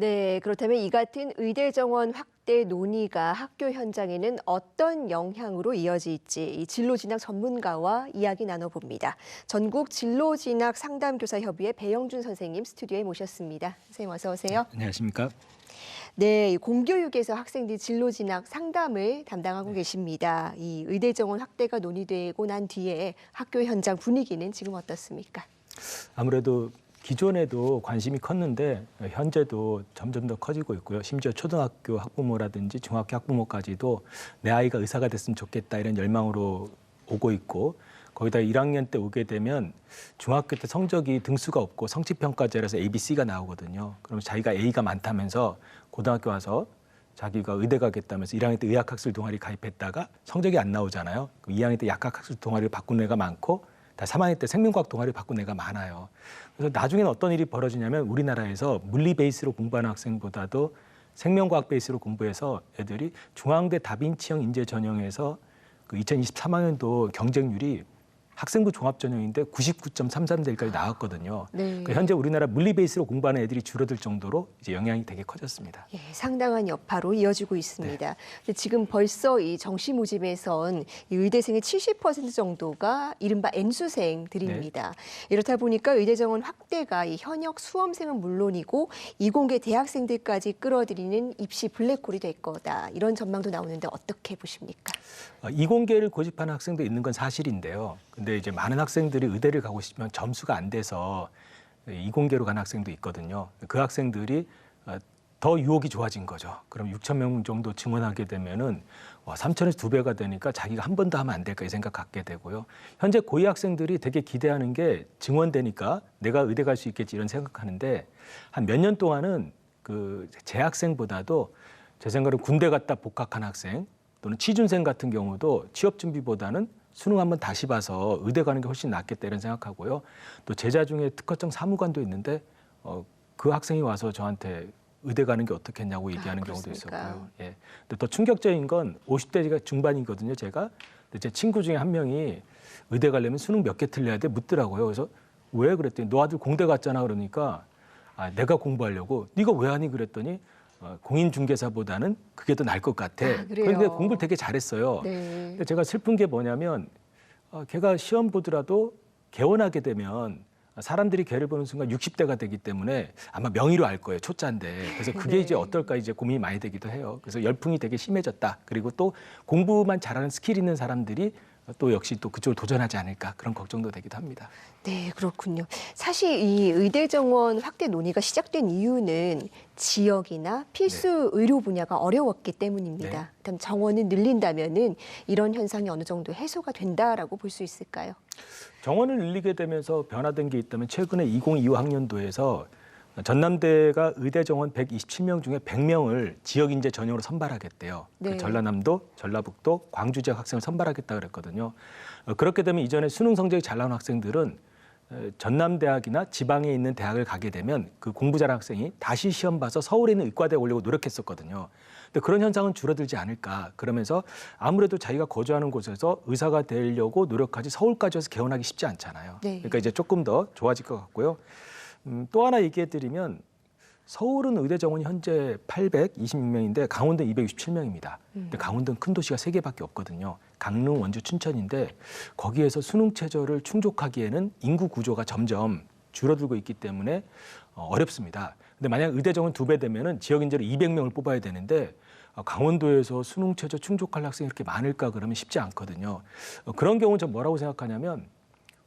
네, 그렇다면 이 같은 의대 정원 확대 논의가 학교 현장에는 어떤 영향으로 이어질지 이 진로진학 전문가와 이야기 나눠봅니다. 전국 진로진학 상담교사협의회 배영준 선생님 스튜디오에 모셨습니다. 선생님 어서 오세요. 안녕하십니까? 네, 공교육에서 학생들 진로진학 상담을 담당하고 계십니다. 이 의대 정원 확대가 논의되고 난 뒤에 학교 현장 분위기는 지금 어떻습니까? 아무래도 기존에도 관심이 컸는데 현재도 점점 더 커지고 있고요. 심지어 초등학교 학부모라든지 중학교 학부모까지도 내 아이가 의사가 됐으면 좋겠다 이런 열망으로 오고 있고, 거기다 1학년 때 오게 되면 중학교 때 성적이 등수가 없고 성취평가제라서 ABC가 나오거든요. 그럼 자기가 A가 많다면서 고등학교 와서 자기가 의대 가겠다면서 1학년 때 의학학술 동아리 가입했다가 성적이 안 나오잖아요. 그럼 2학년 때 약학학술 동아리를 바꾼 애가 많고 3학년 때 생명과학 동아리 바꾼 애가 많아요. 그래서 나중에는 어떤 일이 벌어지냐면 우리나라에서 물리 베이스로 공부하는 학생보다도 생명과학 베이스로 공부해서 애들이 중앙대 다빈치형 인재 전형에서 그 2023학년도 경쟁률이 학생부 종합전형인데 99.33대1까지 나왔거든요. 네. 그러니까 현재 우리나라 물리 베이스로 공부하는 애들이 줄어들 정도로 이제 영향이 되게 커졌습니다. 예, 상당한 여파로 이어지고 있습니다. 네. 근데 지금 벌써 이 정시모집에선 이 의대생의 70% 정도가 이른바 N수생들입니다. 이렇다 보니까 의대 정원 확대가 이 현역 수험생은 물론이고 이공계 대학생들까지 끌어들이는 입시 블랙홀이 될 거다. 이런 전망도 나오는데 어떻게 보십니까? 이공계를 고집하는 학생도 있는 건 사실인데요. 근데 이제 많은 학생들이 의대를 가고 싶으면 점수가 안 돼서 이공계로 간 학생도 있거든요. 그 학생들이 더 유혹이 좋아진 거죠. 그럼 6천 명 정도 증원하게 되면은 3천에서 2배가 되니까 자기가 한 번 더 하면 안 될까 이 생각 갖게 되고요. 현재 고위 학생들이 되게 기대하는 게 증원되니까 내가 의대 갈 수 있겠지 이런 생각하는데 한 몇 년 동안은 그 재학생보다도 제 생각으로 군대 갔다 복학한 학생 또는 취준생 같은 경우도 취업 준비보다는 수능 한번 다시 봐서 의대 가는 게 훨씬 낫겠다 이런 생각하고요. 또 제자 중에 특허청 사무관도 있는데 그 학생이 와서 저한테 의대 가는 게 어떻겠냐고 얘기하는 경우도 그렇습니까? 있었고요. 예. 근데 더 충격적인 건 50대가 중반이거든요, 제가. 근데 제 친구 중에 한 명이 의대 가려면 수능 몇 개 틀려야 돼 묻더라고요. 그래서 왜 그랬더니 너 아들 공대 갔잖아 그러니까 내가 공부하려고 네가 왜 하니 그랬더니 공인중개사보다는 그게 더 나을 것 같아. 그래요? 그런데 공부를 되게 잘했어요. 네. 근데 제가 슬픈 게 뭐냐면 걔가 시험 보더라도 개원하게 되면 사람들이 걔를 보는 순간 60대가 되기 때문에 아마 명의로 알 거예요. 초짜인데. 그래서 그게 네. 이제 어떨까 이제 고민이 많이 되기도 해요. 그래서 열풍이 되게 심해졌다. 그리고 또 공부만 잘하는 스킬 있는 사람들이 또 역시 또 그쪽으로 도전하지 않을까 그런 걱정도 되기도 합니다. 네, 그렇군요. 사실 이 의대 정원 확대 논의가 시작된 이유는 지역이나 필수 의료 분야가 어려웠기 때문입니다. 네. 그럼 정원을 늘린다면은 이런 현상이 어느 정도 해소가 된다라고 볼 수 있을까요? 정원을 늘리게 되면서 변화된 게 있다면 최근에 2025학년도에서 전남대가 의대 정원 127명 중에 100명을 지역 인재 전형으로 선발하겠대요. 네. 그 전라남도, 전라북도, 광주 지역 학생을 선발하겠다 그랬거든요. 그렇게 되면 이전에 수능 성적이 잘 나온 학생들은 전남대학이나 지방에 있는 대학을 가게 되면 그 공부 잘하는 학생이 다시 시험 봐서 서울에 있는 의과대에 오려고 노력했었거든요. 근데 그런 현상은 줄어들지 않을까. 그러면서 아무래도 자기가 거주하는 곳에서 의사가 되려고 노력하지 서울까지 와서 개원하기 쉽지 않잖아요. 네. 그러니까 이제 조금 더 좋아질 것 같고요. 또 하나 얘기해드리면 서울은 의대 정원이 현재 826명인데 강원도는 267명입니다. 근데 강원도는 큰 도시가 3개밖에 없거든요. 강릉, 원주, 춘천인데 거기에서 수능 최저를 충족하기에는 인구 구조가 점점 줄어들고 있기 때문에 어렵습니다. 근데 만약 의대 정원 2배 되면은 지역 인재로 200명을 뽑아야 되는데 강원도에서 수능 최저 충족할 학생이 이렇게 많을까 그러면 쉽지 않거든요. 그런 경우는 저 뭐라고 생각하냐면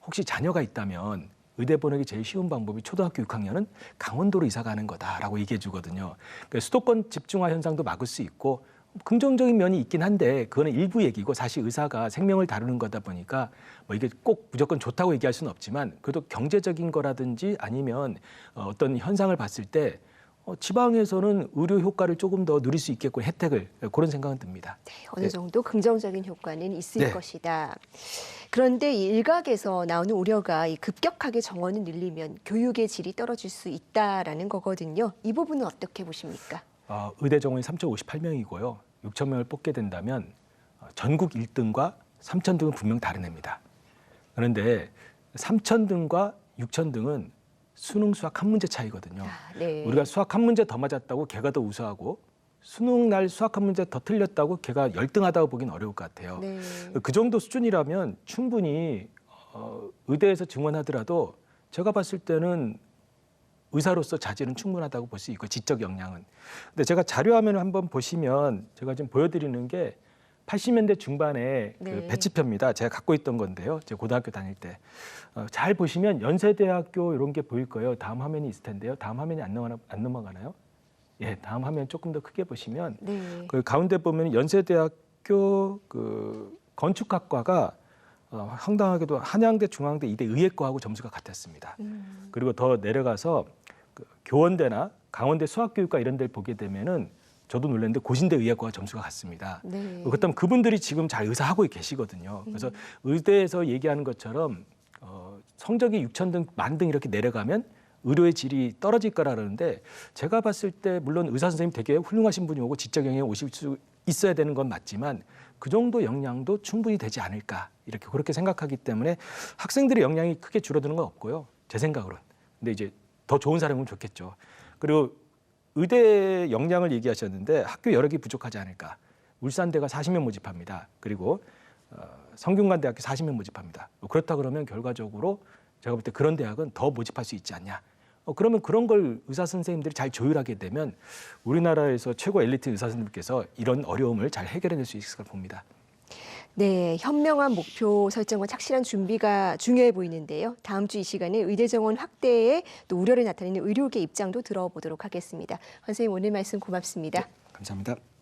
혹시 자녀가 있다면 의대 보내기 제일 쉬운 방법이 초등학교 6학년은 강원도로 이사 가는 거다라고 얘기해 주거든요. 그러니까 수도권 집중화 현상도 막을 수 있고 긍정적인 면이 있긴 한데 그거는 일부 얘기고 사실 의사가 생명을 다루는 거다 보니까 뭐 이게 꼭 무조건 좋다고 얘기할 수는 없지만 그래도 경제적인 거라든지 아니면 어떤 현상을 봤을 때 지방에서는 의료 효과를 조금 더 누릴 수 있겠고 혜택을 그런 생각은 듭니다. 네, 어느 정도 긍정적인 효과는 있을 네. 것이다. 그런데 이 일각에서 나오는 우려가 이 급격하게 정원을 늘리면 교육의 질이 떨어질 수 있다라는 거거든요. 이 부분은 어떻게 보십니까? 의대 정원이 3,058명이고요. 6,000명을 뽑게 된다면 전국 1등과 3,000등은 분명 다른 애입니다. 그런데 3,000등과 6,000등은 수능 수학 한 문제 차이거든요. 네. 우리가 수학 한 문제 더 맞았다고 걔가 더 우수하고 수능 날 수학 한 문제 더 틀렸다고 걔가 열등하다고 보긴 어려울 것 같아요. 네. 그 정도 수준이라면 충분히 의대에서 증원하더라도 제가 봤을 때는 의사로서 자질은 충분하다고 볼 수 있고 지적 역량은. 근데 제가 자료화면을 한번 보시면 제가 지금 보여드리는 게 80년대 중반에 네. 그 배치표입니다. 제가 갖고 있던 건데요. 제가 고등학교 다닐 때. 잘 보시면 연세대학교 이런 게 보일 거예요. 다음 화면이 있을 텐데요. 다음 화면이 안 넘어가나요? 예, 다음 화면 조금 더 크게 보시면 네. 그 가운데 보면 연세대학교 그 건축학과가 황당하게도 한양대, 중앙대, 이대 의예과하고 점수가 같았습니다. 그리고 더 내려가서 그 교원대나 강원대 수학교육과 이런 데를 보게 되면은 저도 놀랐는데 고신대 의예과가 점수가 같습니다. 네. 그렇다면 그분들이 지금 잘 의사하고 계시거든요. 그래서 의대에서 얘기하는 것처럼 성적이 6천 등, 만 등 이렇게 내려가면 의료의 질이 떨어질 거라는데 제가 봤을 때 물론 의사 선생님 되게 훌륭하신 분이 오고 지적 영역에 오실 수 있어야 되는 건 맞지만 그 정도 역량도 충분히 되지 않을까 이렇게 그렇게 생각하기 때문에 학생들의 역량이 크게 줄어드는 건 없고요. 제 생각으로는. 근데 이제 더 좋은 사람은 좋겠죠. 그리고 의대 역량을 얘기하셨는데 학교 여력이 부족하지 않을까. 울산대가 40명 모집합니다. 그리고 성균관대학교 40명 모집합니다. 그렇다 그러면 결과적으로 제가 볼 때 그런 대학은 더 모집할 수 있지 않냐. 그러면 그런 걸 의사 선생님들이 잘 조율하게 되면 우리나라에서 최고 엘리트 의사 선생님께서 이런 어려움을 잘 해결해낼 수 있을 걸 봅니다. 네, 현명한 목표 설정과 착실한 준비가 중요해 보이는데요. 다음 주 이 시간에 의대 정원 확대에 또 우려를 나타내는 의료계 입장도 들어보도록 하겠습니다. 선생님 오늘 말씀 고맙습니다. 감사합니다.